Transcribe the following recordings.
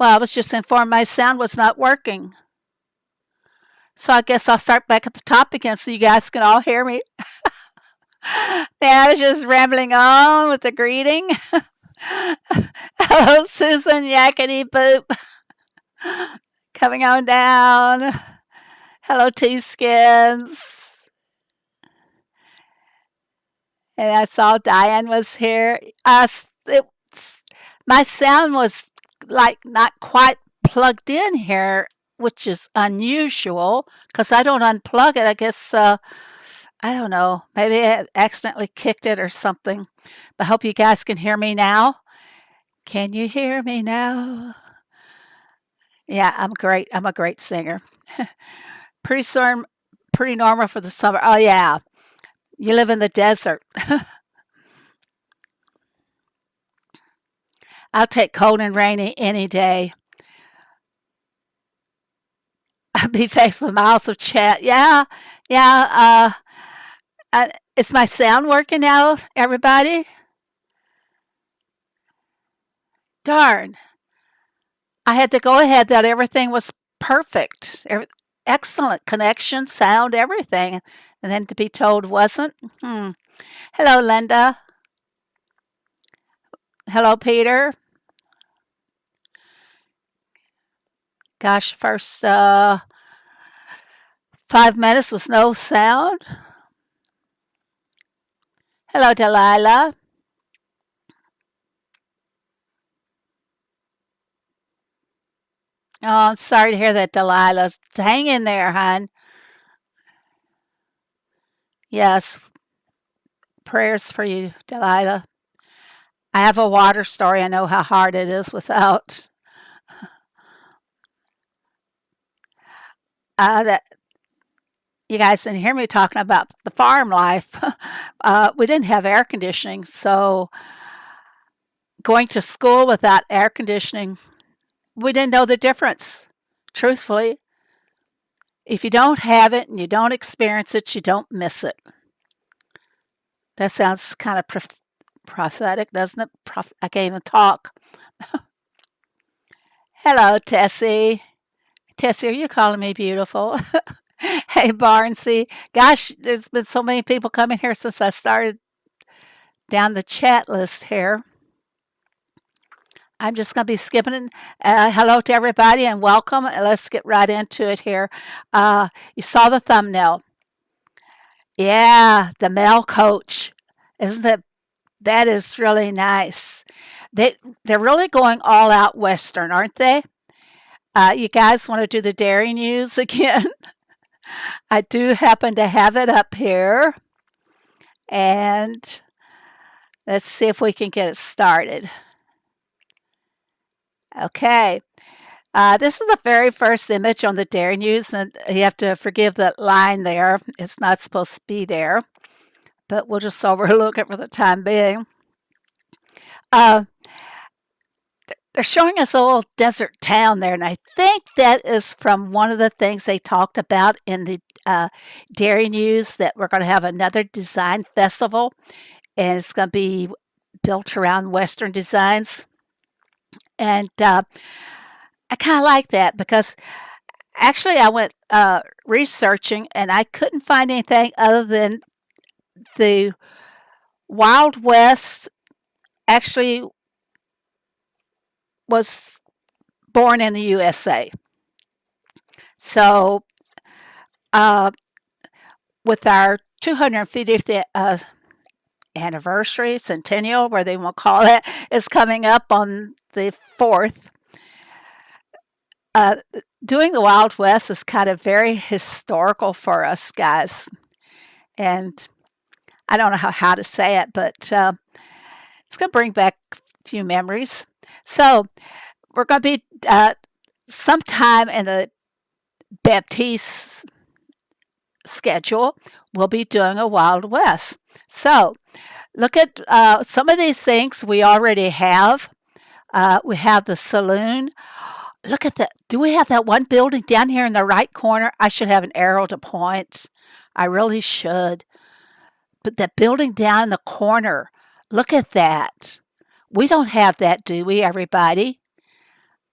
Well, I was just informed my sound was not working. So I guess I'll start back at the top again so you guys can all hear me. Yeah, I was just rambling on with the greeting. Hello, Susan Yakety Boop. Coming on down. Hello, T-Skins. And I saw Diane was here. It, my sound was like not quite plugged in here, which is unusual because I don't unplug it. I guess, I don't know, maybe I accidentally kicked it or something. But I hope you guys can hear me now. Can you hear me now? Yeah, I'm great. I'm a great singer. Pretty normal for the summer. Oh, yeah. You live in the desert. I'll take cold and rainy any day. I'll be faced with miles of chat. Yeah, yeah. Is my sound working now, everybody? Darn. I had to go ahead that everything was perfect. Excellent connection, sound, everything. And then to be told wasn't. Hello, Linda. Hello, Peter. Gosh, first 5 minutes with no sound. Hello, Delilah. Oh, I'm sorry to hear that, Delilah. Hang in there, hon. Yes, prayers for you, Delilah. I have a water story. I know how hard it is without that. You guys didn't hear me talking about the farm life. We didn't have air conditioning, so going to school without air conditioning, we didn't know the difference. Truthfully, if you don't have it and you don't experience it, you don't miss it. That sounds kind of prophetic, doesn't it? I can't even talk. Hello, Tessie. Tessie, are you calling me beautiful? Hey, Barnsey. Gosh, there's been so many people coming here since I started down the chat list here. I'm just going to be skipping. Hello to everybody and welcome. Let's get right into it here. You saw the thumbnail. Yeah, the male coach. Isn't that is really nice. They're really going all out Western, aren't they? You guys want to do the dairy news again? I do happen to have it up here. And let's see if we can get it started. Okay. This is the very first image on the dairy news, and you have to forgive that line there. It's not supposed to be there, but we'll just overlook it for the time being. They're showing us a little desert town there, and I think that is from one of the things they talked about in the dairy news, that we're going to have another design festival, and it's going to be built around Western designs. And I kind of like that because actually I went researching and I couldn't find anything other than the Wild West actually was born in the USA. So with our 250th anniversary, centennial, where they want to call it, is coming up on the 4th. Doing the Wild West is kind of very historical for us guys. And I don't know how to say it, but it's going to bring back a few memories. So we're going to be sometime in the Baptiste schedule, we'll be doing a Wild West. So look at some of these things we already have. We have the saloon. Look at that. Do we have that one building down here in the right corner? I should have an arrow to point. I really should. But that building down in the corner, look at that. We don't have that, do we, everybody?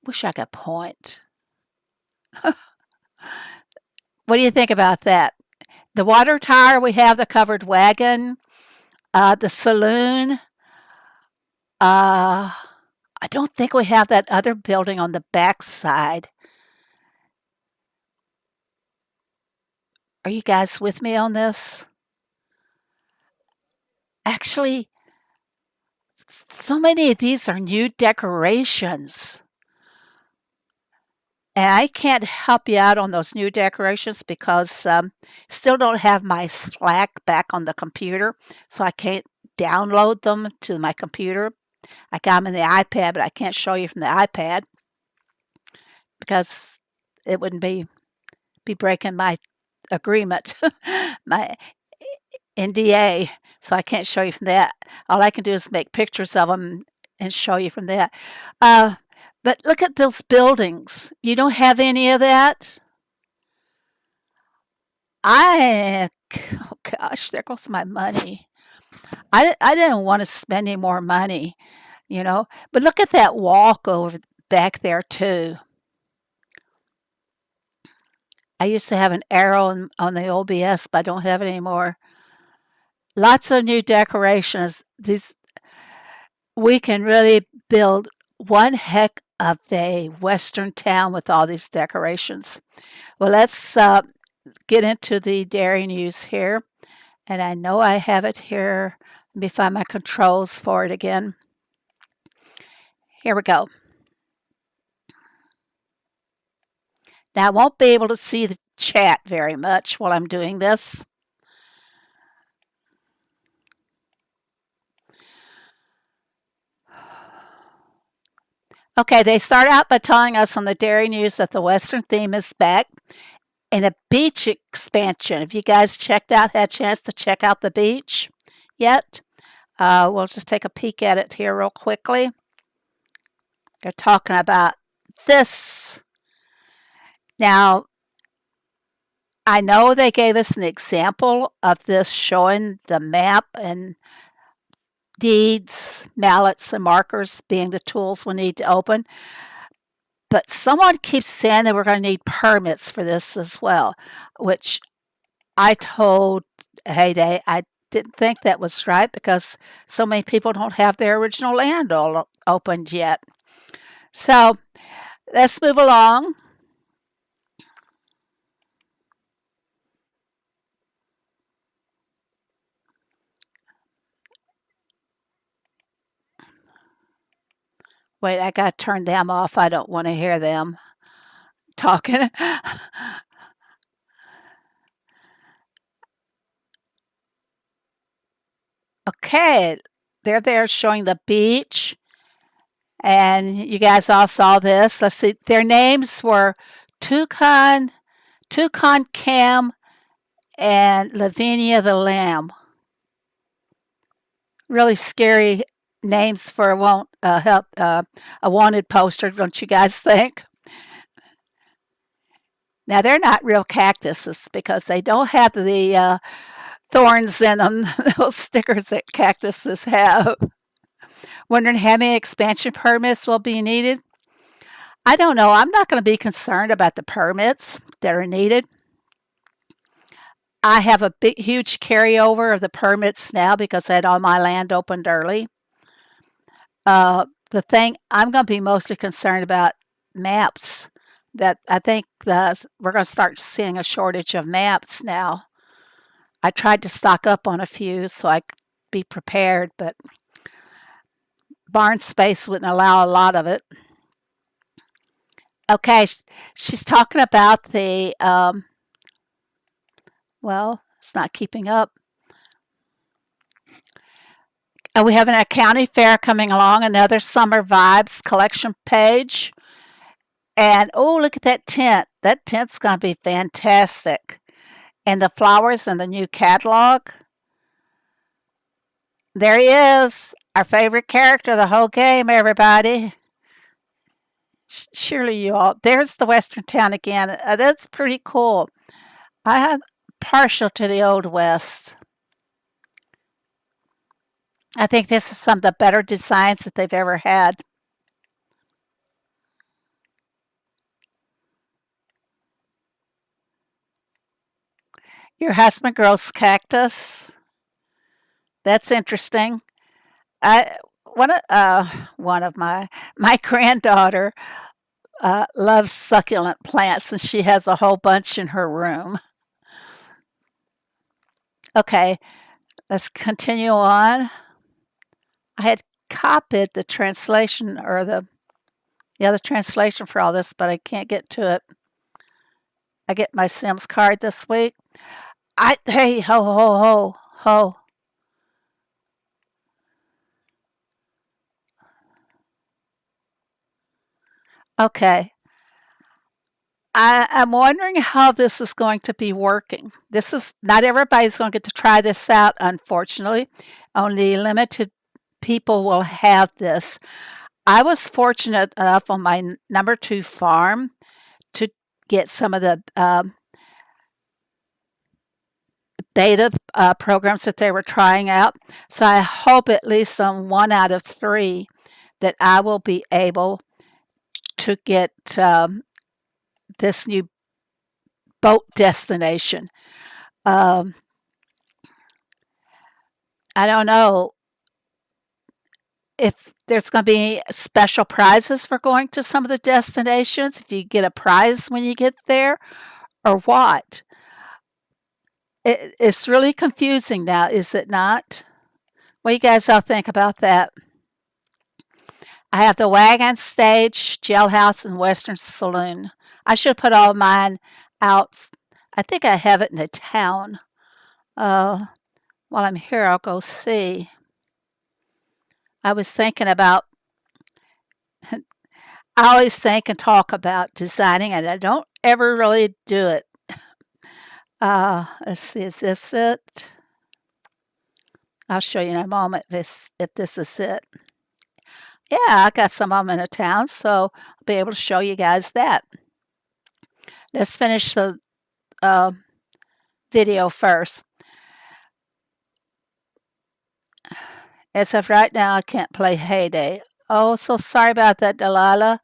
Wish I could point. What do you think about that? The water tower, we have the covered wagon, the saloon. I don't think we have that other building on the back side. Are you guys with me on this? Actually, so many of these are new decorations. And I can't help you out on those new decorations because still don't have my Slack back on the computer, so I can't download them to my computer. I got them in the iPad, but I can't show you from the iPad because it wouldn't be breaking my agreement, my NDA, so I can't show you from that. All I can do is make pictures of them and show you from that. But look at those buildings. You don't have any of that? Oh gosh, there goes my money. I didn't want to spend any more money, you know. But look at that walk over back there too. I used to have an arrow on the OBS, but I don't have it anymore. Lots of new decorations. We can really build one heck of a Western town with all these decorations. Well, let's get into the dairy news here. And I know I have it here. Let me find my controls for it again. Here we go. Now, I won't be able to see the chat very much while I'm doing this. Okay, they start out by telling us on the dairy news that the Western theme is back and a beach expansion. Have you guys had a chance to check out the beach yet? We'll just take a peek at it here real quickly. They're talking about this. Now, I know they gave us an example of this showing the map and deeds, mallets, and markers being the tools we need to open. But someone keeps saying that we're going to need permits for this as well, which I told Heyday I didn't think that was right because so many people don't have their original land all opened yet. So let's move along. Wait, I got to turn them off. I don't want to hear them talking. Okay, they're there showing the beach. And you guys all saw this. Let's see. Their names were Toucan Cam, and Lavinia the Lamb. Really scary names for a wanted poster, don't you guys think? Now, they're not real cactuses because they don't have the thorns in them, those stickers that cactuses have. Wondering how many expansion permits will be needed? I don't know. I'm not going to be concerned about the permits that are needed. I have a huge carryover of the permits now because I had all my land opened early. The thing I'm going to be mostly concerned about maps. That I think we're going to start seeing a shortage of maps now. I tried to stock up on a few so I could be prepared, but barn space wouldn't allow a lot of it. Okay, she's talking about the, well, it's not keeping up. We have a county fair coming along, another summer vibes collection page. And oh, look at that tent. That tent's going to be fantastic. And the flowers in the new catalog. There he is, our favorite character of the whole game, everybody. Surely you all. There's the Western town again. That's pretty cool. I'm partial to the Old West. I think this is some of the better designs that they've ever had. Your husband grows cactus. That's interesting. I one of my granddaughter loves succulent plants, and she has a whole bunch in her room. Okay, let's continue on. I had copied the translation or the translation for all this, but I can't get to it. I get my Sims card this week. Hey, ho ho ho ho. Okay. I'm wondering how this is going to be working. This is not everybody's going to get to try this out, unfortunately. Only limited people will have this. I was fortunate enough on my number 2 farm to get some of the beta programs that they were trying out. So I hope at least on 1 out of 3 that I will be able to get this new boat destination. I don't know if there's going to be special prizes for going to some of the destinations, if you get a prize when you get there, or what. It's really confusing now, is it not? What do you guys all think about that? I have the Wagon Stage, Jailhouse, and Western Saloon. I should put all mine out. I think I have it in a town. While I'm here, I'll go see. I was thinking about, I always think and talk about designing, and I don't ever really do it. Let's see, is this it? I'll show you in a moment if this is it. Yeah, I got some of them in a town, so I'll be able to show you guys that. Let's finish the video first. As of right now, I can't play Heyday. Oh, so sorry about that, Delilah.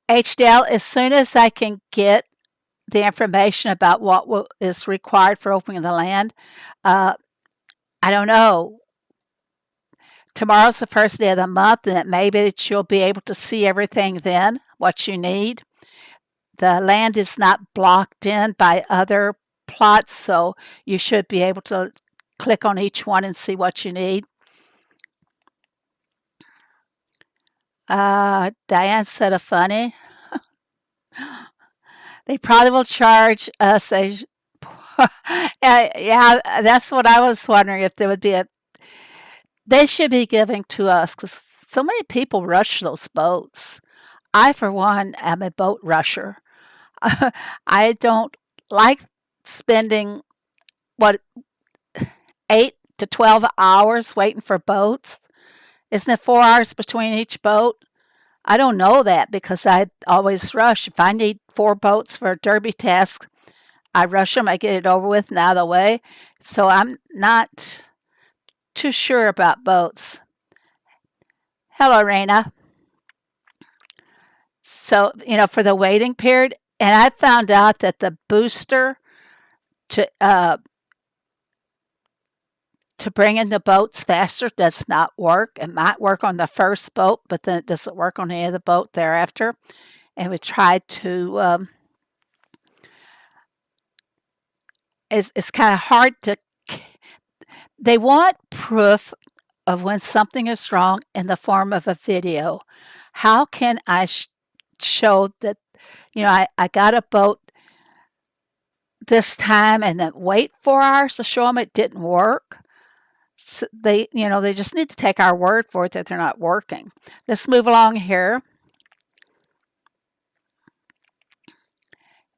HDL, as soon as I can get the information about what is required for opening the land, I don't know. Tomorrow's the first day of the month, and it may be that you'll be able to see everything then, what you need. The land is not blocked in by other plots, so you should be able to click on each one and see what you need. Diane said a funny. They probably will charge us a. Yeah, that's what I was wondering if there would be a. They should be giving to us because so many people rush those boats. I, for one, am a boat rusher. I don't like spending what 8 to 12 hours waiting for boats. Isn't it 4 hours between each boat? I don't know that because I always rush. If I need 4 boats for a derby task, I rush them, I get it over with and out of the way. So I'm not too sure about boats. Hello, Raina. So, for the waiting period, and I found out that the booster to bring in the boats faster does not work. It might work on the first boat, but then it doesn't work on any other boat thereafter. And we tried to. It's kind of hard to. They want proof of when something is wrong in the form of a video. How can I show that? I got a boat this time and then wait 4 hours to show them it didn't work. So they just need to take our word for it that they're not working. Let's move along here.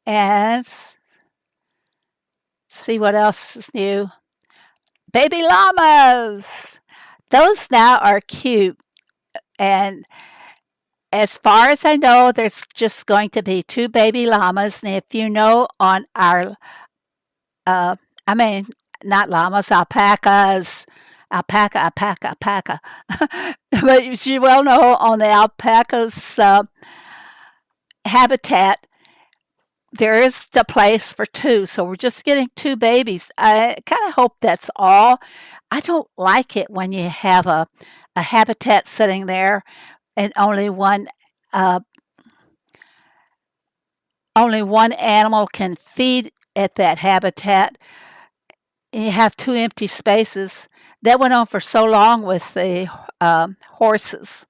And see what else is new. Baby llamas. Those now are cute. And as far as I know, there's just going to be 2 baby llamas. And if you know on our, not llamas, alpacas, alpaca. But you well know on the alpacas, habitat, there is the place for two, so we're just getting two babies. I kind of hope that's all. I don't like it when you have a habitat sitting there and uh, only one animal can feed at that habitat, and you have two empty spaces. That went on for so long with the horses,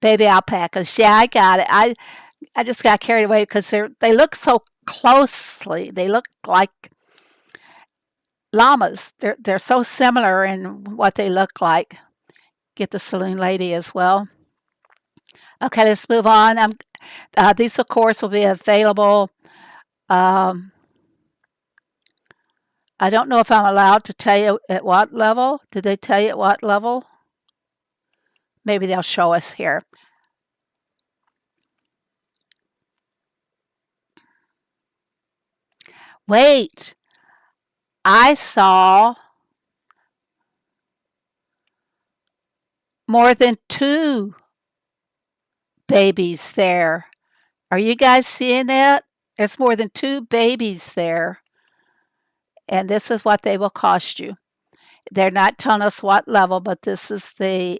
baby alpacas. Yeah, I got it. I just got carried away because they look so closely. They look like llamas. They're so similar in what they look like. Get the saloon lady as well. Okay, let's move on. These, of course, will be available. Um, I don't know if I'm allowed to tell you at what level. Did they tell you at what level? Maybe they'll show us here. Wait, I saw more than two babies there. Are you guys seeing that? There's more than two babies there. And this is what they will cost you. They're not telling us what level, but this is the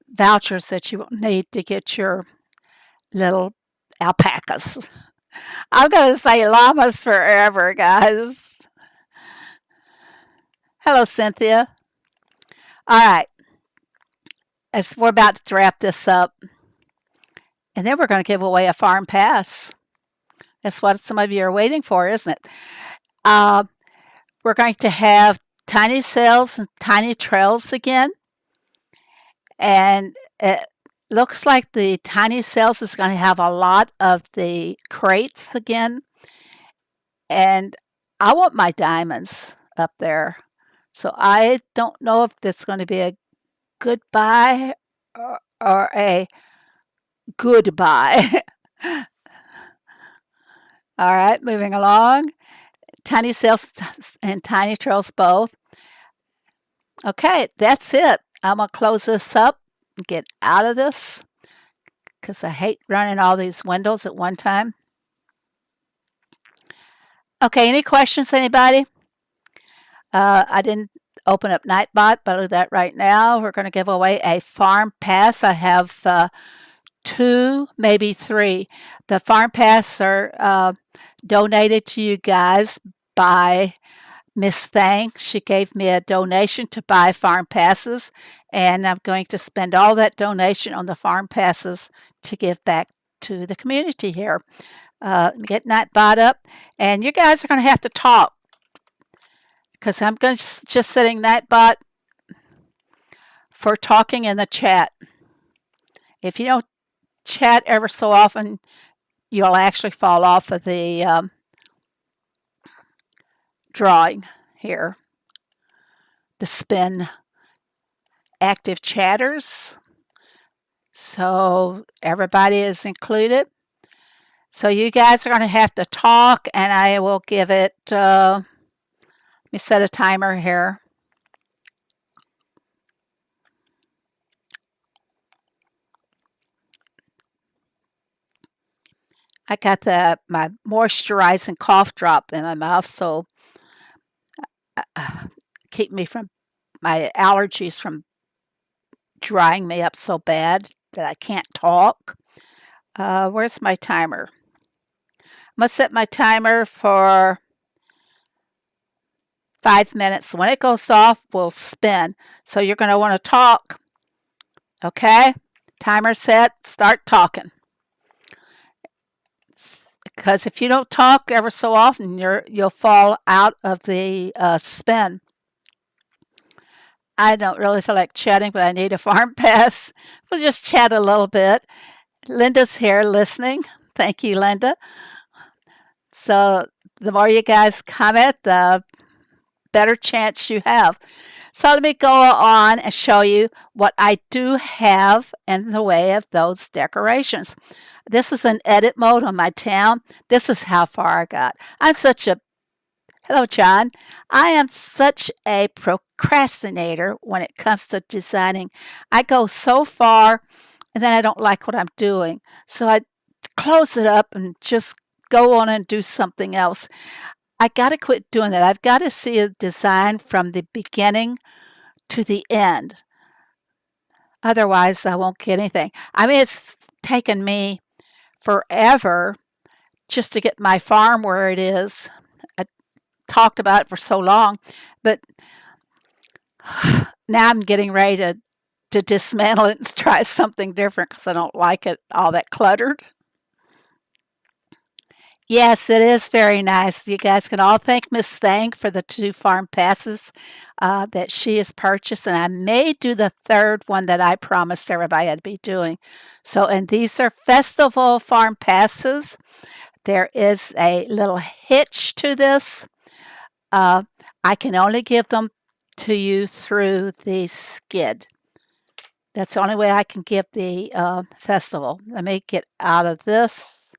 vouchers that you will need to get your little alpacas. I'm going to say llamas forever, guys. Hello, Cynthia. All right. As we're about to wrap this up, and then we're going to give away a farm pass. That's what some of you are waiting for, isn't it? We're going to have tiny sales and tiny trails again. And it looks like the tiny sales is going to have a lot of the crates again. And I want my diamonds up there. So I don't know if it's going to be a goodbye or a goodbye. All right, moving along. Tiny sales and tiny trails both. Okay, that's it. I'm going to close this up and get out of this because I hate running all these windows at one time. Okay, any questions, anybody? I didn't open up Nightbot, but I'll do that right now. We're going to give away a farm pass. I have two, maybe three. The farm pass are donated to you guys by Miss Thang. She gave me a donation to buy farm passes, and I'm going to spend all that donation on the farm passes to give back to the community here. Get Nightbot up, and you guys are going to have to talk because I'm going to just setting Nightbot for talking in the chat. If you don't chat ever so often, you'll actually fall off of the drawing here. The spin active chatters. So everybody is included. So you guys are going to have to talk, and I will give it, let me set a timer here. I got my moisturizing cough drop in my mouth, so keep me from my allergies from drying me up so bad that I can't talk. Where's my timer? I'm going to set my timer for 5 minutes. When it goes off, we'll spin. So you're going to want to talk. Okay? Timer set. Start talking. Because if you don't talk ever so often, you'll fall out of the spin. I don't really feel like chatting, but I need a farm pass. We'll just chat a little bit. Linda's here listening. Thank you, Linda. So the more you guys comment, the better chance you have. So let me go on and show you what I do have in the way of those decorations. This is an edit mode on my town. This is how far I got. Hello, John. I am such a procrastinator when it comes to designing. I go so far and then I don't like what I'm doing. So I close it up and just go on and do something else. I got to quit doing that. I've got to see a design from the beginning to the end. Otherwise, I won't get anything. I mean, it's taken me forever just to get my farm where it is. I talked about it for so long, but now I'm getting ready to dismantle it and try something different because I don't like it all that cluttered. Yes, it is very nice. You guys can all thank Miss Thang for the 2 farm passes that she has purchased, and I may do the 3rd one that I promised everybody I'd be doing. So, and these are festival farm passes. There is a little hitch to this. Uh, I can only give them to you through the skid. That's the only way I can give the festival. Let me get out of this.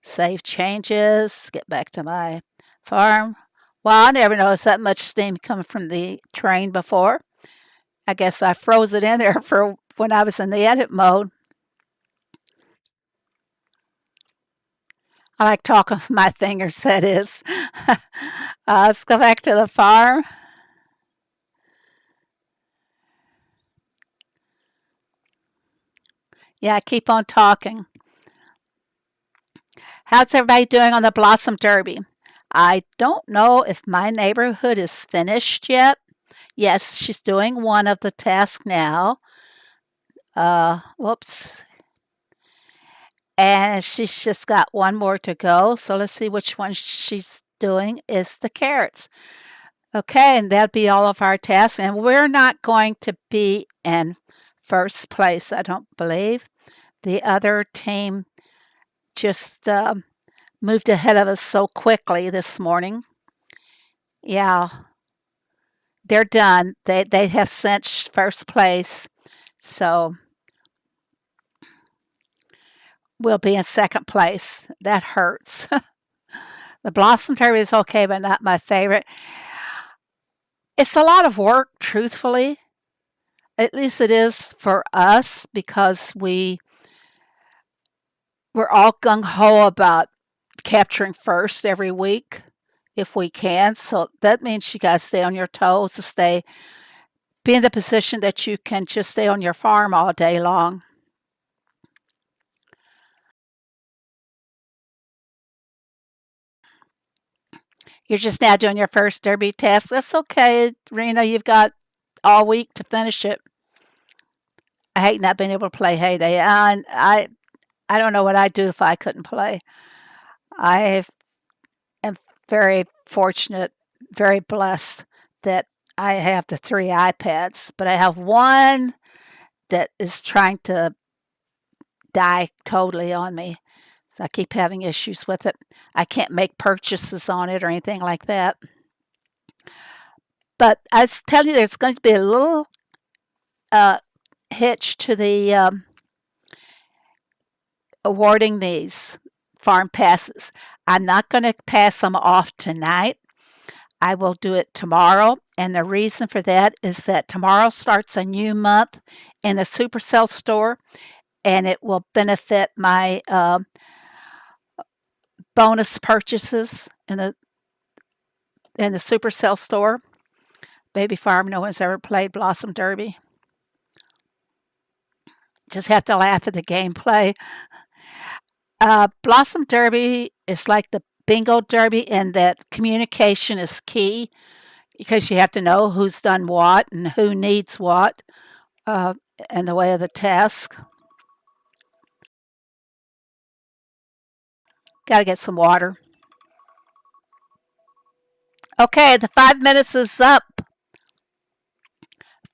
Save changes. Get back to my farm. Well, I never noticed that much steam coming from the train before. I guess I froze it in there for when I was in the edit mode. I like talking with my fingers, that is. Let's go back to the farm. Yeah, keep on talking. How's everybody doing on the Blossom Derby? I don't know if my neighborhood is finished yet. Yes, she's doing one of the tasks now. Whoops. And she's just got one more to go. So let's see which one she's doing is the carrots. Okay, and that'll be all of our tasks. And we're not going to be in first place, I don't believe. The other team just moved ahead of us so quickly this morning. Yeah, they're done. They have cinched first place. So we'll be in second place. That hurts. The Blossom Derby is okay, but not my favorite. It's a lot of work, truthfully. At least it is for us because we're all gung ho about capturing first every week if we can. So that means you got to stay on your toes to be in the position that you can just stay on your farm all day long. You're just now doing your first derby task. That's okay, Rena. You've got all week to finish it. I hate not being able to play Hay Day. I don't know what I'd do if I couldn't play. I am very fortunate, very blessed that I have the 3 iPads, but I have one that is trying to die totally on me. So I keep having issues with it. I can't make purchases on it or anything like that. But I was telling you, there's going to be a little hitch to the awarding these farm passes. I'm not going to pass them off tonight. I will do it tomorrow. And the reason for that is that tomorrow starts a new month in the Supercell store, and it will benefit my bonus purchases in the Supercell store. Baby Farm, no one's ever played Blossom Derby. Just have to laugh at the gameplay. Blossom Derby is like the Bingo Derby in that communication is key because you have to know who's done what and who needs what in the way of the task. Got to get some water. Okay, the 5 minutes is up.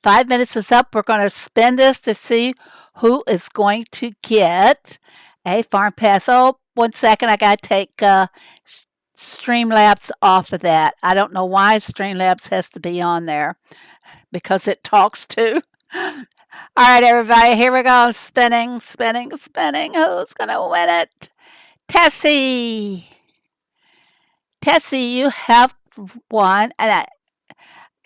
5 minutes is up. We're going to spin this to see who is going to get a farm pass. Oh, 1 second. I got to take Streamlabs off of that. I don't know why Streamlabs has to be on there because it talks to. All right, everybody. Here we go. Spinning, spinning, spinning. Who's going to win it? Tessie. Tessie, you have won. And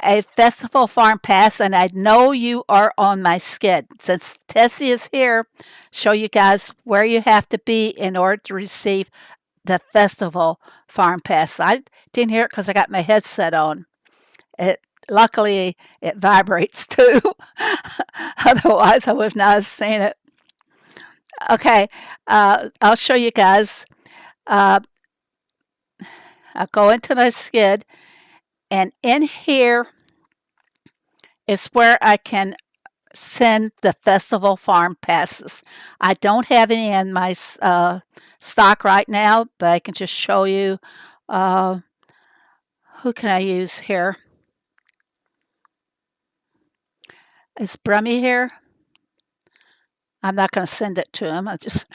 a festival farm pass, and I know you are on my skid. Since Tessie is here, show you guys where you have to be in order to receive the festival farm pass. I didn't hear it because I got my headset on. It luckily it vibrates too. Otherwise, I would not have seen it. Okay, I'll show you guys. Uh, I'll go into my skid, and in here is where I can send the festival farm passes. I don't have any in my stock right now, but I can just show you. Uh, who can I use here? Is Brummy here? I'm not going to send it to him. I just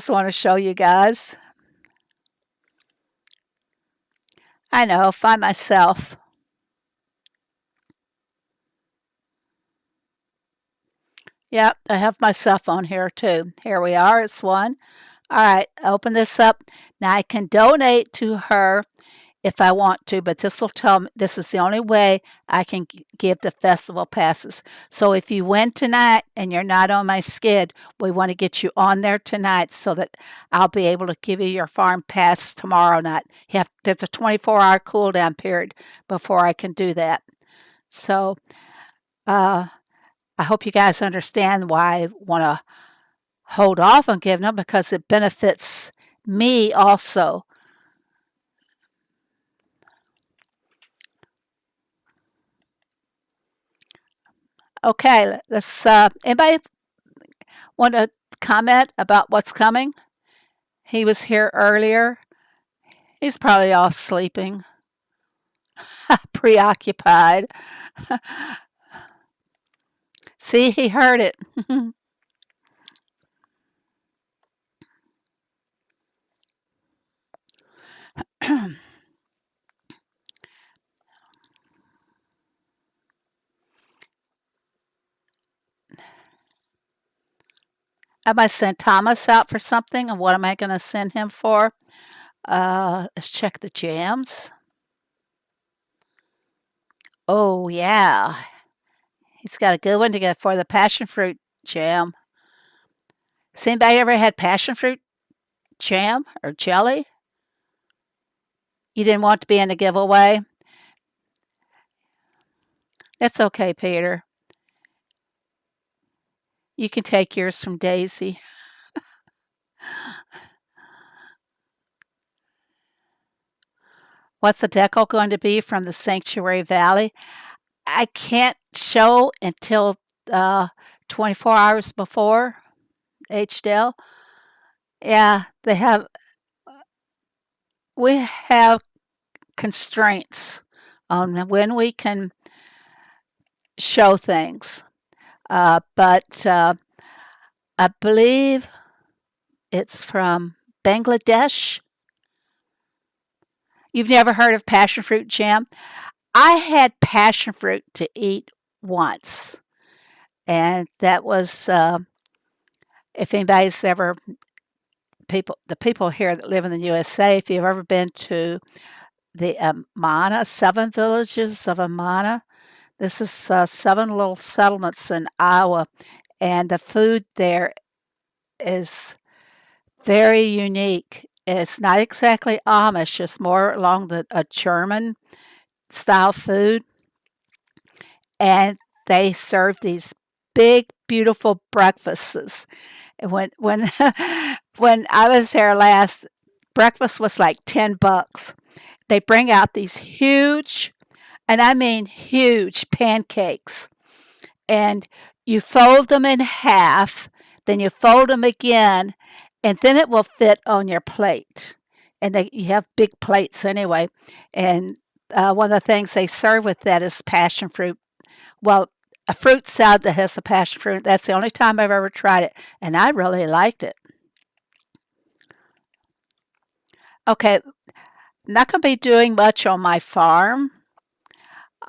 want to show you guys. I know, find myself. Yep, I have my cell phone here too. Here we are, it's one. All right, open this up. Now I can donate to her if I want to, but this will tell me this is the only way I can give the festival passes. So if you win tonight and you're not on my skid, we want to get you on there tonight so that I'll be able to give you your farm pass tomorrow night. There's a 24-hour cool down period before I can do that. So I hope you guys understand why I want to hold off on giving them, because it benefits me also. Okay, let's. Anybody want to comment about what's coming? He was here earlier. He's probably all sleeping, preoccupied. See, he heard it. I might send Thomas out for something, and what am I going to send him for? Let's check the jams. Oh, yeah. He's got a good one to get for the passion fruit jam. Has anybody ever had passion fruit jam or jelly? You didn't want to be in the giveaway? It's okay, Peter. You can take yours from Daisy. What's the decal going to be from the Sanctuary Valley? I can't show until 24 hours before HDL. Yeah, we have constraints on when we can show things. But I believe it's from Bangladesh. You've never heard of passion fruit jam? I had passion fruit to eat once, and that was if anybody's ever the people here that live in the USA, if you've ever been to the Amana, 7 villages of Amana, this is 7 little settlements in Iowa, and the food there is very unique. It's not exactly Amish, it's more along a German style food. And they serve these big, beautiful breakfasts. And when when I was there last, breakfast was like $10. They bring out these huge, and I mean huge pancakes, and you fold them in half, then you fold them again, and then it will fit on your plate. And you have big plates anyway. And one of the things they serve with that is passion fruit. Well, a fruit salad that has the passion fruit. That's the only time I've ever tried it, and I really liked it. Okay, not going to be doing much on my farm.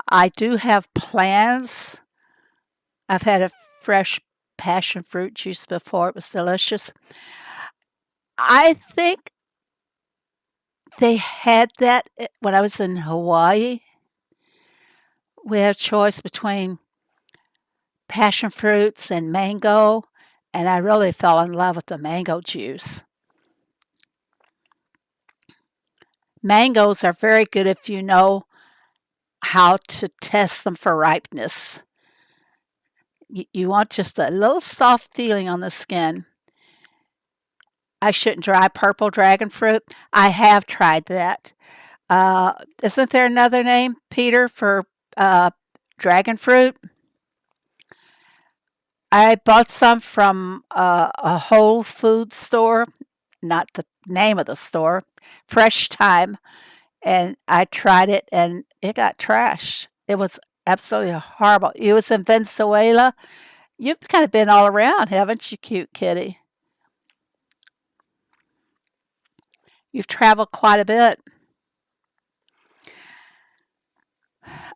I do have plans. I've had a fresh passion fruit juice before. It was delicious. I think they had that when I was in Hawaii. we had a choice between passion fruits and mango, and I really fell in love with the mango juice. Mangoes are very good if you know how to test them for ripeness. You want just a little soft feeling on the skin. I shouldn't try purple dragon fruit. I have tried that. Isn't there another name, Peter, for uh, dragon fruit? I bought some from a Whole Food store, not the name of the store, Fresh Time, and I tried it and it got trashed. It was absolutely horrible. You was in Venezuela. You've kind of been all around, haven't you, cute kitty? You've traveled quite a bit.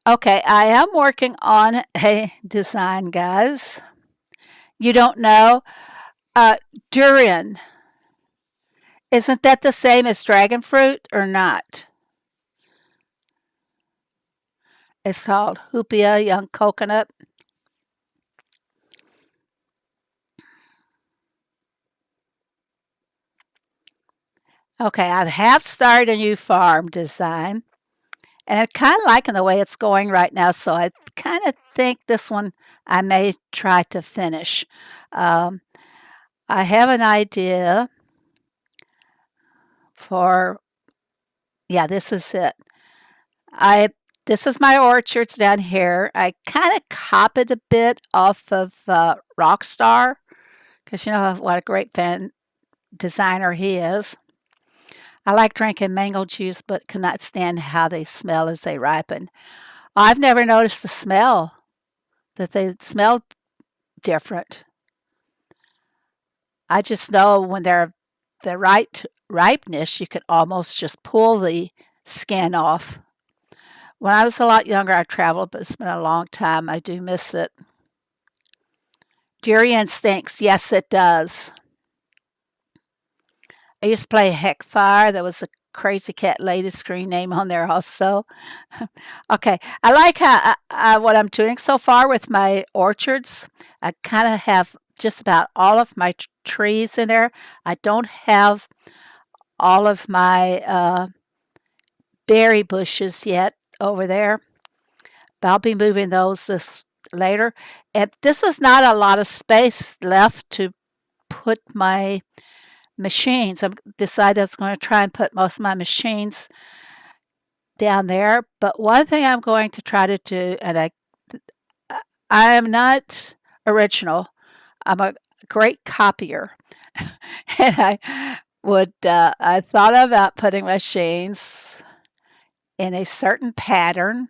Okay, I am working on a design, guys. You don't know? Uh, Durian. Isn't that the same as dragon fruit or not? It's called Hupia Young Coconut. Okay, I have started a new farm design, and I'm kind of liking the way it's going right now, so I kind of think this one I may try to finish. Um, I have an idea for, yeah, this is it. I This is my orchards down here. I kind of copied a bit off of Rockstar because you know what a great fan designer he is. I like drinking mango juice, but cannot stand how they smell as they ripen. I've never noticed the smell, that they smell different. I just know when they're the right ripeness, you can almost just pull the skin off. When I was a lot younger, I traveled, but it's been a long time. I do miss it. Durian stinks. Yes, it does. I used to play Heckfire. There was a Crazy Cat lady screen name on there also. Okay, I like how what I'm doing so far with my orchards. I kind of have just about all of my trees in there. I don't have all of my berry bushes yet over there, but I'll be moving those this later. And this is not a lot of space left to put my machines. I decided I was going to try and put most of my machines down there. But one thing I'm going to try to do, and I am not original. I'm a great copier, and I thought about putting machines in a certain pattern.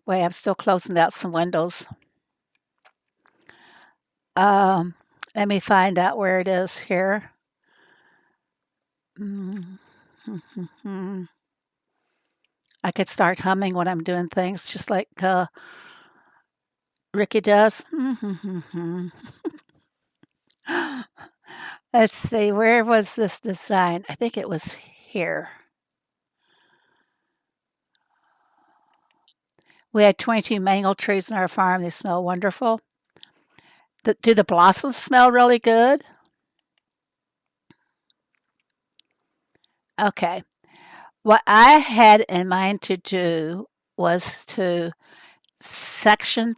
Wait, I'm still closing out some windows. Um, Let me find out where it is here. I could start humming when I'm doing things, just like Ricky does. Let's see, where was this design? I think it was here. We had 22 mango trees in our farm. They smell wonderful. Do the blossoms smell really good? Okay. What I had in mind to do was to section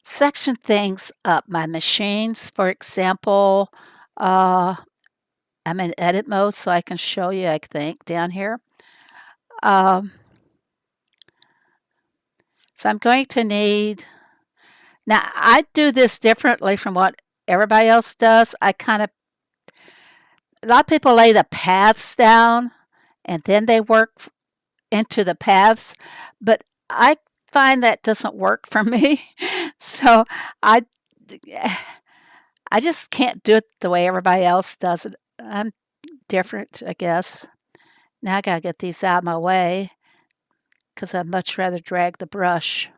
section things up. My machines, for example, I'm in edit mode, so I can show you, I think, down here. Um, so I'm going to need, now I do this differently from what everybody else does. A lot of people lay the paths down and then they work into the paths, but I find that doesn't work for me. So I I just can't do it the way everybody else does it. I'm different, I guess. Now I gotta get these out of my way because I'd much rather drag the brush.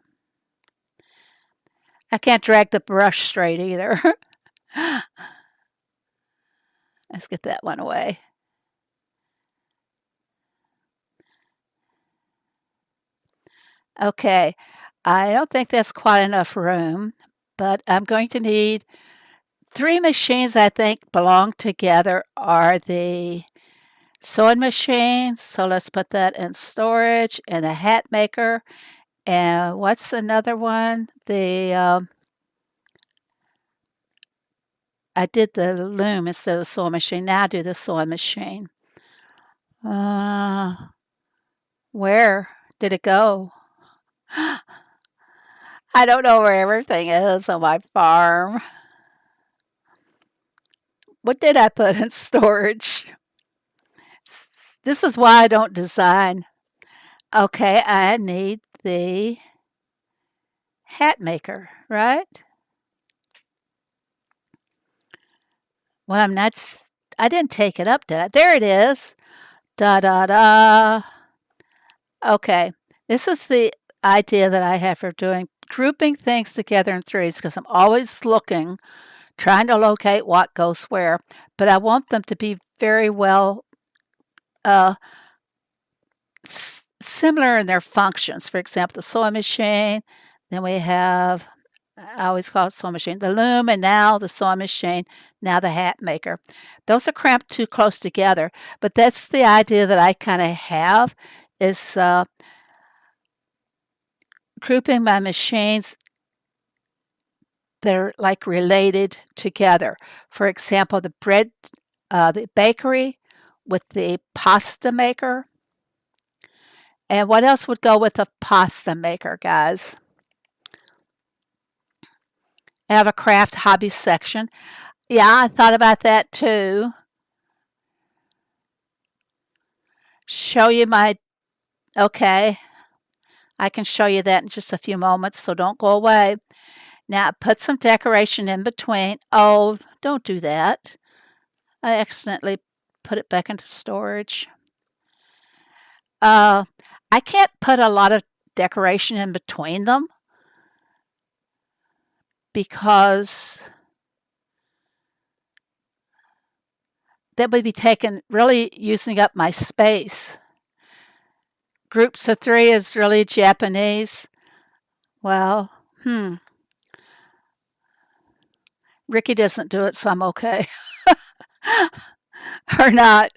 I can't drag the brush straight either. Let's get that one away. Okay, I don't think that's quite enough room, but I'm going to need 3 machines I think belong together are the sewing machine, so let's put that in storage, and the hat maker, and what's another one? I did the loom instead of the sewing machine, now I do the sewing machine. Uh, where did it go? I don't know where everything is on my farm. What did I put in storage? This is why I don't design. Okay, I need the hat maker, right? Well, I didn't take it up, did I? There it is. Da da da. Okay, this is the idea that I have for doing grouping things together in threes because I'm always looking, trying to locate what goes where, but I want them to be very well uh, similar in their functions. For example, the sewing machine, then we have, I always call it sewing machine, the loom, and now the sewing machine, now the hat maker. Those are cramped too close together, but that's the idea that I kind of have is grouping my machines that are like related together. For example, the bakery with the pasta maker. And what else would go with a pasta maker, guys? I have a craft hobby section. Yeah, I thought about that too. Show you my, okay, I can show you that in just a few moments, so don't go away. Now, put some decoration in between. Oh, don't do that. I accidentally put it back into storage. Uh, I can't put a lot of decoration in between them because that would be really using up my space. Groups of 3 is really Japanese. Well, Ricky doesn't do it, so I'm okay. Or not.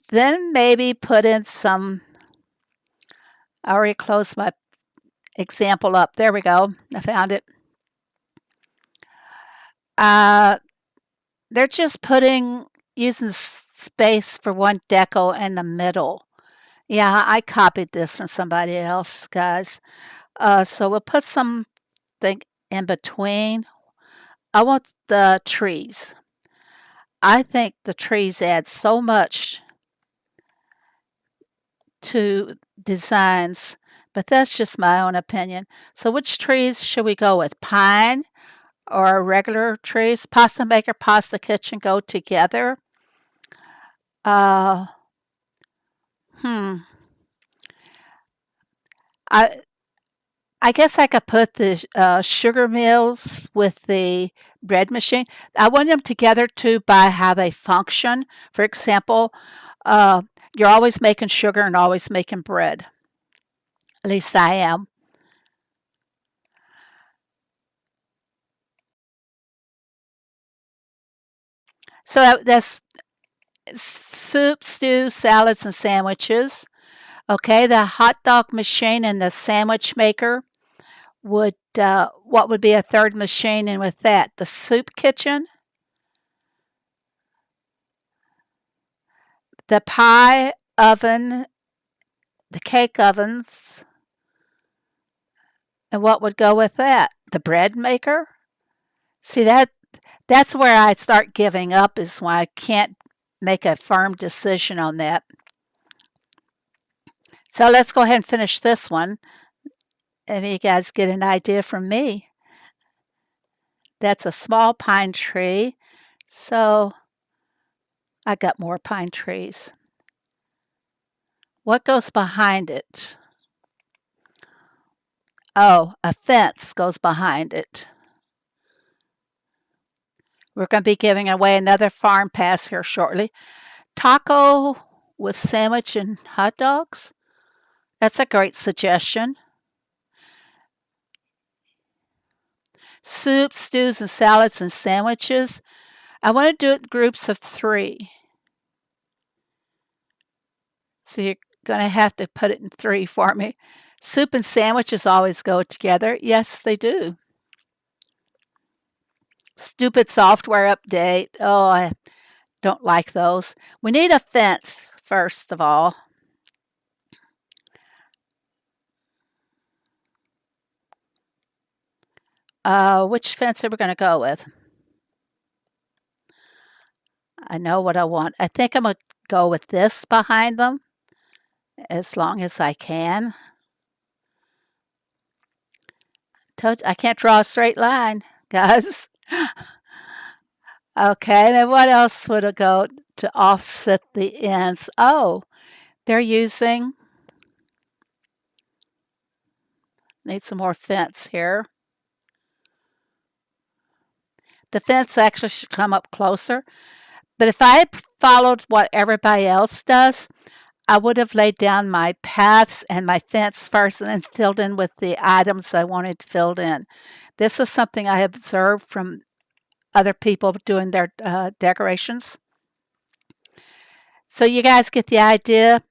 Then maybe put in some, I already closed my example up. There we go. I found it. They're just using space for one deco in the middle. Yeah, I copied this from somebody else, guys. So we'll put something in between. I want the trees. I think the trees add so much to designs, but that's just my own opinion. So which trees should we go with? Pine or regular trees? Pasta maker, pasta kitchen go together. Uh, hmm. I I guess I could put the sugar mills with the bread machine. I want them together too by how they function. For example, uh, you're always making sugar and always making bread. At least I am. So that's soup, stews, salads, and sandwiches. Okay, the hot dog machine and the sandwich maker would, what would be a third machine? And with that, the soup kitchen, the pie oven, the cake ovens, and what would go with that? The bread maker? See that's where I start giving up is when I can't make a firm decision on that. So let's go ahead and finish this one. And you guys get an idea from me. That's a small pine tree. So I got more pine trees. What goes behind it? Oh, a fence goes behind it. We're going to be giving away another farm pass here shortly. Taco with sandwich and hot dogs? That's a great suggestion. Soups, stews, and salads and sandwiches. I want to do it in groups of 3. So you're going to have to put it in 3 for me. Soup and sandwiches always go together. Yes, they do. Stupid software update. Oh, I don't like those. We need a fence, first of all. Which fence are we going to go with? I know what I want. I think I'm going to go with this behind them as long as I can. I can't draw a straight line, guys. Okay, then what else would it go to offset the ends? Oh, they're using, need some more fence here. The fence actually should come up closer. But if I had followed what everybody else does, I would have laid down my paths and my fence first and then filled in with the items I wanted filled in. This is something I observed from other people doing their decorations. So you guys get the idea.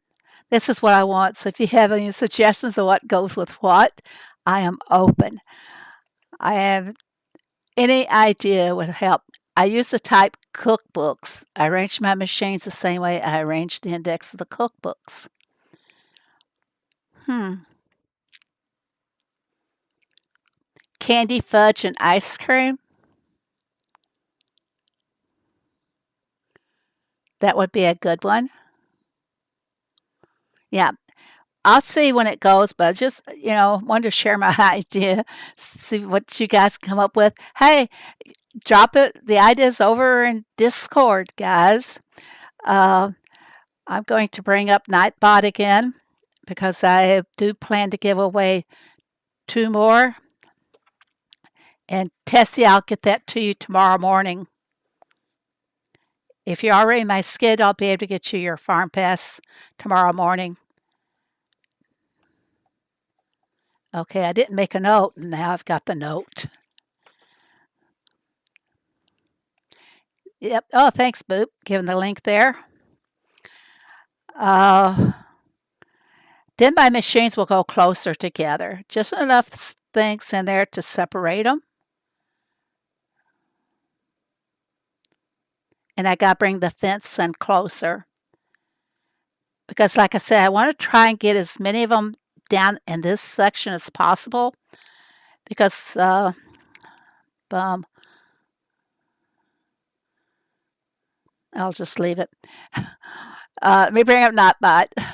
This is what I want. So if you have any suggestions of what goes with what, I am open. I have any idea would help. I used to type cookbooks. I arranged my machines the same way I arranged the index of the cookbooks. Candy, fudge, and ice cream. That would be a good one. Yeah, I'll see when it goes, but just, wanted to share my idea, see what you guys come up with. Hey, drop the ideas over in Discord, guys. Uh, I'm going to bring up Nightbot again because I do plan to give away 2 more. And Tessie, I'll get that to you tomorrow morning. If you're already in my skid, I'll be able to get you your farm pass tomorrow morning. Okay, I didn't make a note, and now I've got the note. Yep. Oh, thanks, Boop. Giving the link there. Then my machines will go closer together. Just enough things in there to separate them. And I got to bring the fence in closer. Because like I said, I want to try and get as many of them down in this section as possible. Because, I'll just leave it. Let me bring up Notbot. If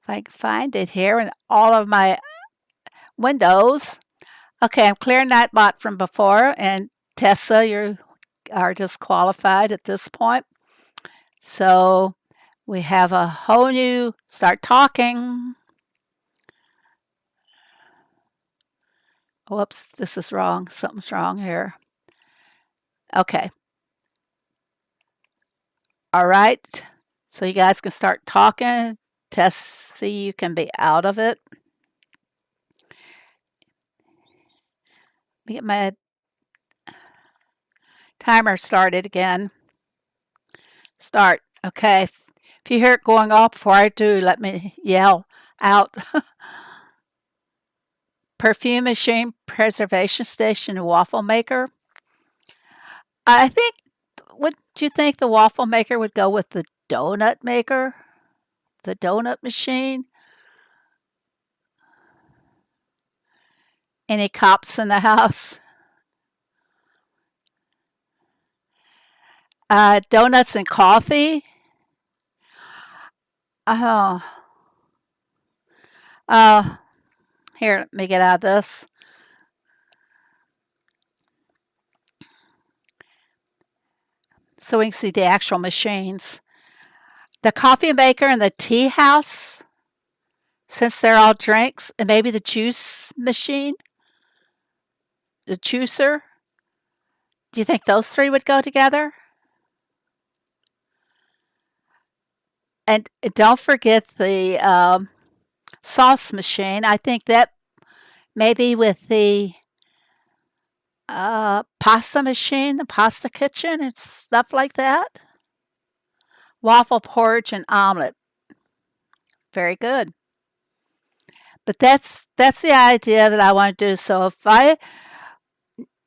I can find it here in all of my windows. Okay, I'm clearing Nightbot from before, and Tessa, you are disqualified at this point. So we have a whole new start talking. Whoops, this is wrong. Something's wrong here. Okay. All right. So you guys can start talking. Tessie, you can be out of it. Let me get my timer started again. Start. Okay. If you hear it going off before I do, let me yell out. Perfume machine, preservation station, waffle maker. I think, would you think the waffle maker would go with the donut maker? The donut machine? Any cops in the house? Donuts and coffee? Oh. Here, let me get out of this. So we can see the actual machines. The coffee maker and the tea house, since they're all drinks, and maybe the juice machine, the juicer. Do you think those 3 would go together? And don't forget the sauce machine. I think that maybe with the pasta machine, the pasta kitchen, and stuff like that. Waffle porridge and omelet. Very good. But that's the idea that I want to do. So if I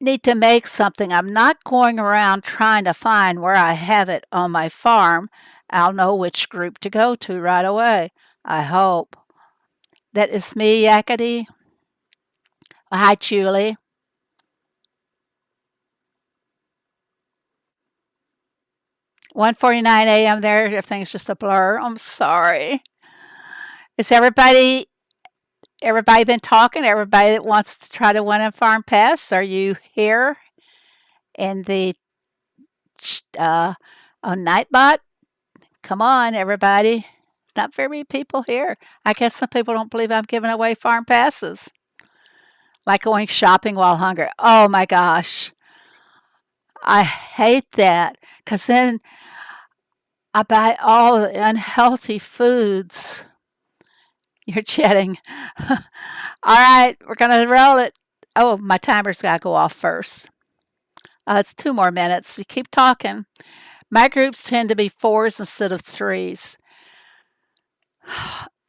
need to make something, I'm not going around trying to find where I have it on my farm. I'll know which group to go to right away. I hope. That is me, Yakety. Hi, Julie. 1:49 a.m. there. Everything's just a blur. I'm sorry. Is everybody been talking? Everybody that wants to try to win a farm pass, are you here in the on Nightbot? Come on, everybody. Not very many people here. I guess some people don't believe I'm giving away farm passes. Like going shopping while hungry. Oh my gosh. I hate that because then I buy all the unhealthy foods. You're chatting. All right, we're going to roll it. Oh, my timer's got to go off first. It's 2 more minutes. You keep talking. My groups tend to be 4s instead of 3s.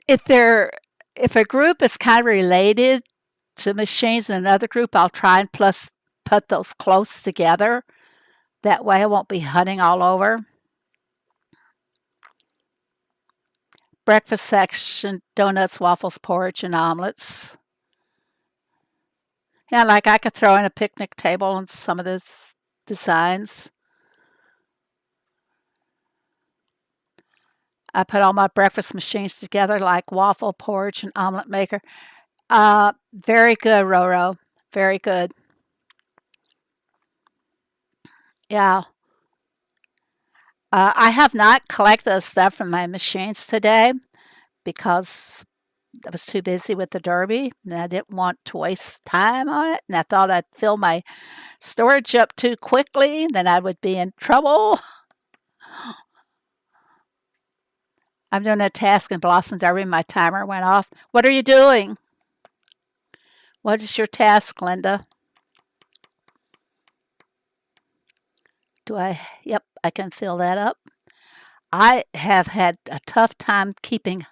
If a group is kind of related to machines in another group, I'll try and put those close together. That way I won't be hunting all over. Breakfast section, donuts, waffles, porridge, and omelets. Yeah, like I could throw in a picnic table on some of those designs. I put all my breakfast machines together like waffle, porridge, and omelet maker. Very good, Roro. Very good. Yeah. I have not collected the stuff from my machines today because I was too busy with the Derby and I didn't want to waste time on it. And I thought I'd fill my storage up too quickly, then I would be in trouble. I'm doing a task in Blossom Derby. My timer went off. What are you doing? What is your task, Linda? Yep, I can fill that up. I have had a tough time keeping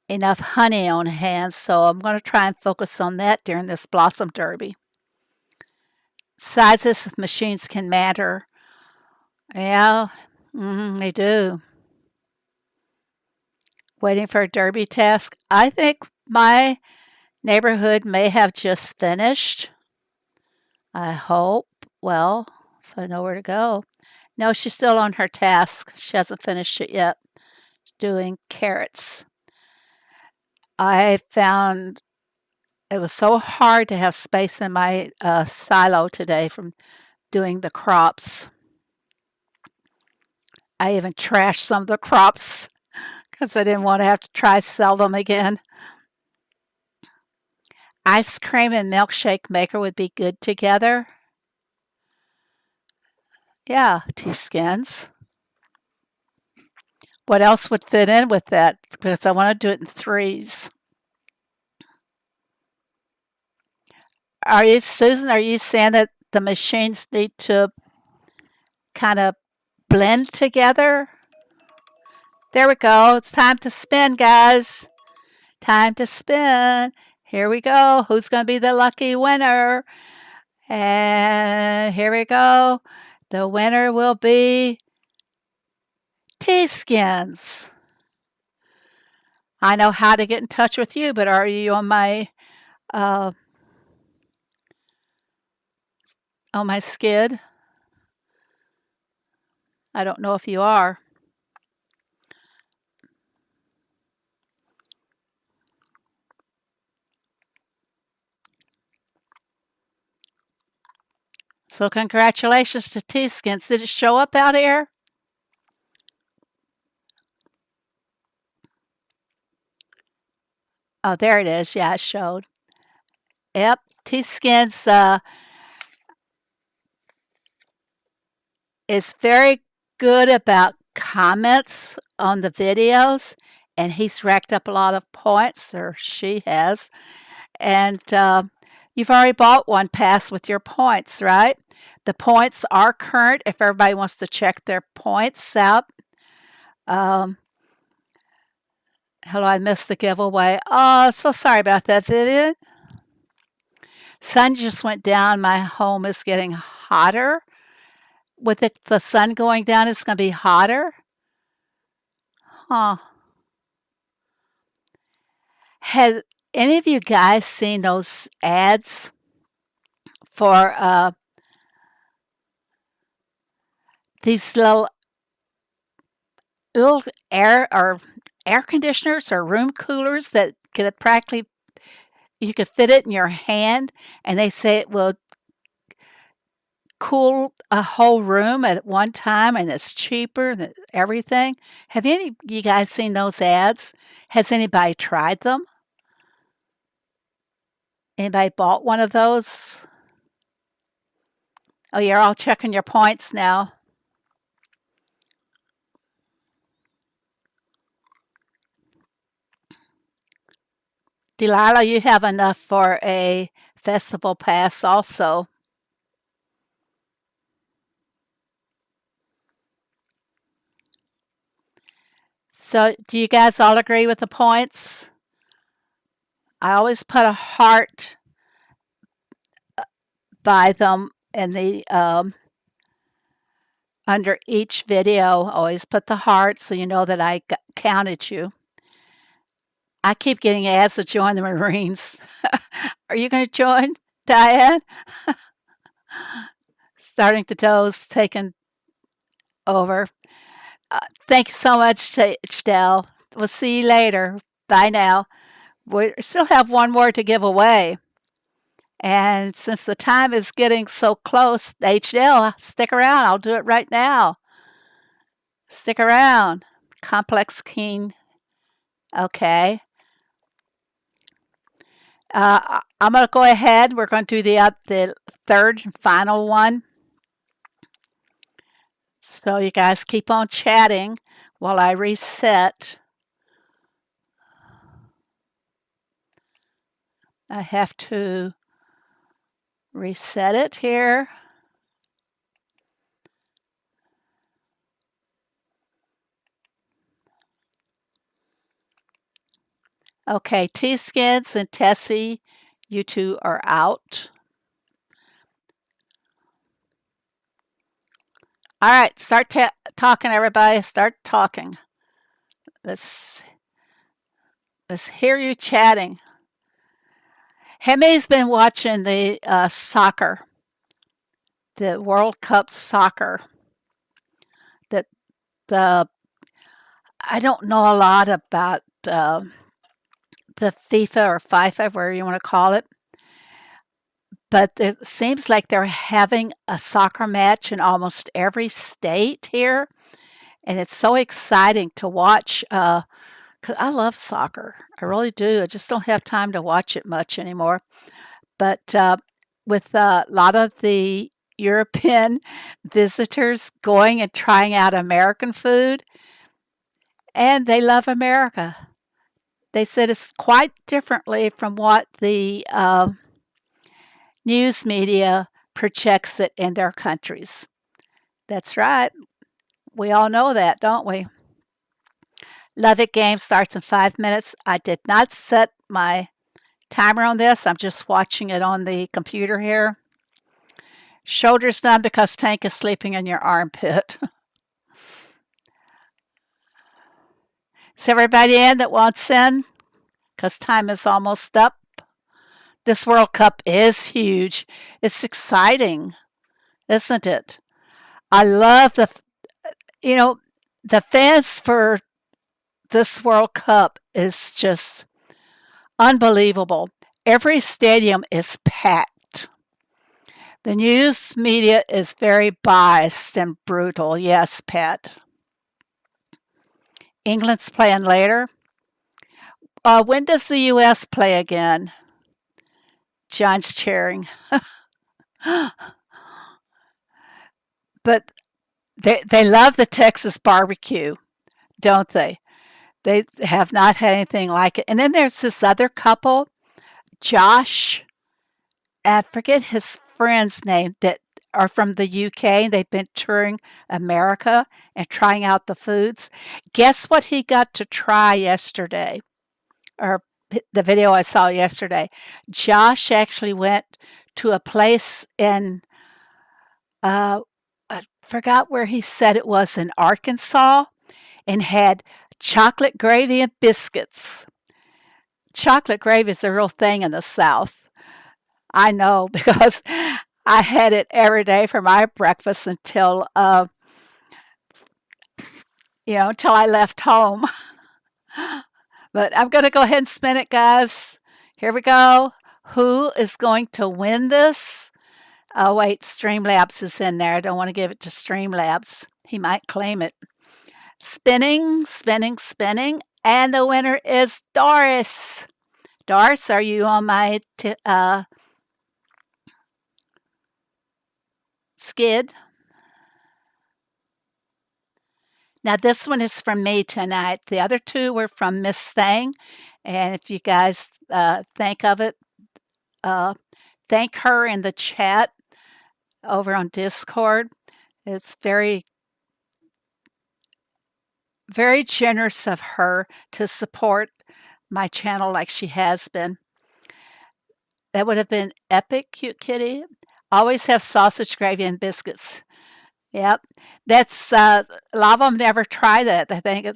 enough honey on hand, so I'm going to try and focus on that during this Blossom Derby. Sizes of machines can matter. Yeah, they do. Waiting for a Derby task. I think my neighborhood may have just finished. I hope. Well, if I know where to go. No, she's still on her task. She hasn't finished it yet. She's doing carrots. I found it was so hard to have space in my silo today from doing the crops. I even trashed some of the crops because I didn't want to have to try sell them again. Ice cream and milkshake maker would be good together. Yeah, T-skins. What else would fit in with that? Because I want to do it in 3s. Susan, are you saying that the machines need to kind of blend together? There we go. It's time to spin, guys. Time to spin. Here we go. Who's going to be the lucky winner? And here we go. The winner will be T-skins. I know how to get in touch with you, but are you on my skid? I don't know if you are. So congratulations to T-skins. Did it show up out here? Oh, there it is. Yeah, it showed. Yep, T-skins is very good about comments on the videos, and he's racked up a lot of points, or she has. And you've already bought one pass with your points, right? The points are current if everybody wants to check their points out. Hello, I missed the giveaway. Oh, so sorry about that, Vivian. Sun just went down. My home is getting hotter. With the sun going down, it's going to be hotter. Huh. Have any of you guys seen those ads for these little air conditioners or room coolers that could practically, you could fit it in your hand, and they say it will cool a whole room at one time, and it's cheaper than everything. Have any of you guys seen those ads? Has anybody tried them? Anybody bought one of those? Oh, you're all checking your points now. Delilah, you have enough for a festival pass also. So do you guys all agree with the points? I always put a heart by them in the under each video. Always put the heart so you know that I counted you. I keep getting asked to join the Marines. Are you going to join, Diane? Starting to doze, taking over. Thank you so much, Stell. We'll see you later. Bye now. We still have one more to give away. And since the time is getting so close, HDL, stick around. I'll do it right now. Stick around. Complex King. Okay. I'm going to go ahead. We're going to do the third and final one. So you guys keep on chatting while I reset. I have to reset it here. Okay, T-Skins and Tessie, you two are out. All right, start talking, everybody. Start talking. Let's hear you chatting. Hemi's been watching the soccer, the World Cup soccer. I don't know a lot about the FIFA or FIFA, whatever you want to call it, but it seems like they're having a soccer match in almost every state here, and it's so exciting to watch. 'Cause I love soccer, I really do. I just don't have time to watch it much anymore. But with a lot of the European visitors going and trying out American food, and they love America. They said it's quite differently from what the news media projects it in their countries. That's right. We all know that, don't we? Love It game starts in 5 minutes. I did not set my timer on this. I'm just watching it on the computer here. Shoulders numb because Tank is sleeping in your armpit. Is everybody in that wants in? Because time is almost up. This World Cup is huge. It's exciting, isn't it? I love the fans for this World Cup is just unbelievable. Every stadium is packed. The news media is very biased and brutal. Yes, Pat. England's playing later. When does the U.S. play again? John's cheering. But They love the Texas barbecue, don't they? They have not had anything like it. And then there's this other couple, Josh, I forget his friend's name, that are from the UK. They've been touring America and trying out the foods. Guess what he got to try yesterday? Or the video I saw yesterday. Josh actually went to a place in, uh, I forgot where he said it was, in Arkansas, and had chocolate gravy and biscuits. Chocolate gravy is a real thing in the South. I know because I had it every day for my breakfast until I left home. But I'm going to go ahead and spin it, guys. Here we go. Who is going to win this? Oh, wait, Streamlabs is in there. I don't want to give it to Streamlabs. He might claim it. Spinning, spinning, spinning. And the winner is Doris. Doris, are you on my skid? Now, this one is from me tonight. The other two were from Miss Thang. And if you guys think of it, thank her in the chat over on Discord. It's very, very generous of her to support my channel like she has been. That would have been epic, cute kitty. Always have sausage gravy and biscuits. Yep. That's a lot of them never try that. I think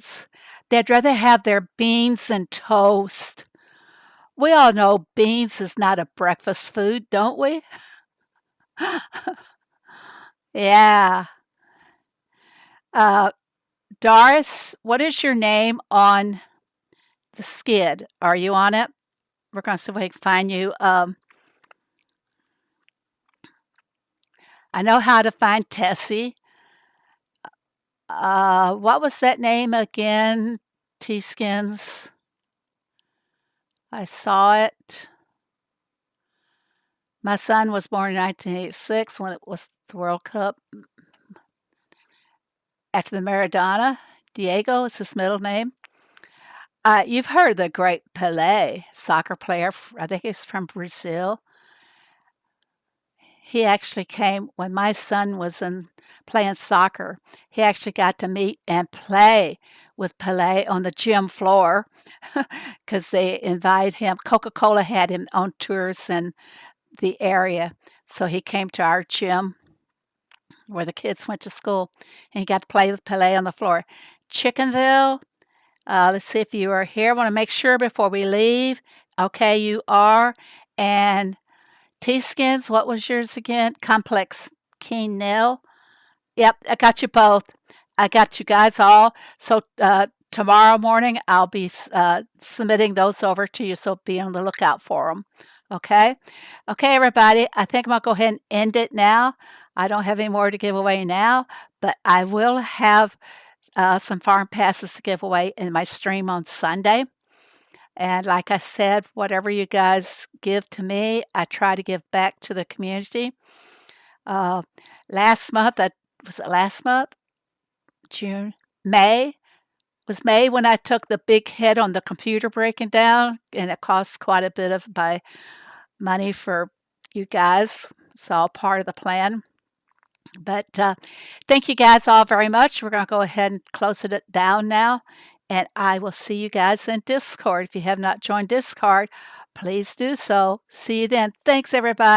they'd rather have their beans and toast. We all know beans is not a breakfast food, don't we? Yeah. Doris, what is your name on the skid? Are you on it? We're going to see if we can find you. I know how to find Tessie. What was that name again? T-Skins. I saw it. My son was born in 1986 when it was the World Cup. After the Maradona, Diego is his middle name. You've heard the great Pelé, soccer player. I think he's from Brazil. He actually came when my son was playing soccer. He actually got to meet and play with Pelé on the gym floor because they invited him. Coca-Cola had him on tours in the area, so he came to our gym where the kids went to school, and he got to play with Pelé on the floor. Chickenville, let's see if you are here. I want to make sure before we leave. Okay, you are. And T-Skins, what was yours again? Complex Keen Nail. Yep, I got you both. I got you guys all. So tomorrow morning, I'll be submitting those over to you, so be on the lookout for them. Okay? Okay, everybody, I think I'm going to go ahead and end it now. I don't have any more to give away now, but I will have some farm passes to give away in my stream on Sunday. And like I said, whatever you guys give to me, I try to give back to the community. Last month, was it last month? June? May? Was May when I took the big hit on the computer breaking down, and it cost quite a bit of my money for you guys. It's all part of the plan. But thank you guys all very much. We're going to go ahead and close it down now. And I will see you guys in Discord. If you have not joined Discord, please do so. See you then. Thanks, everybody.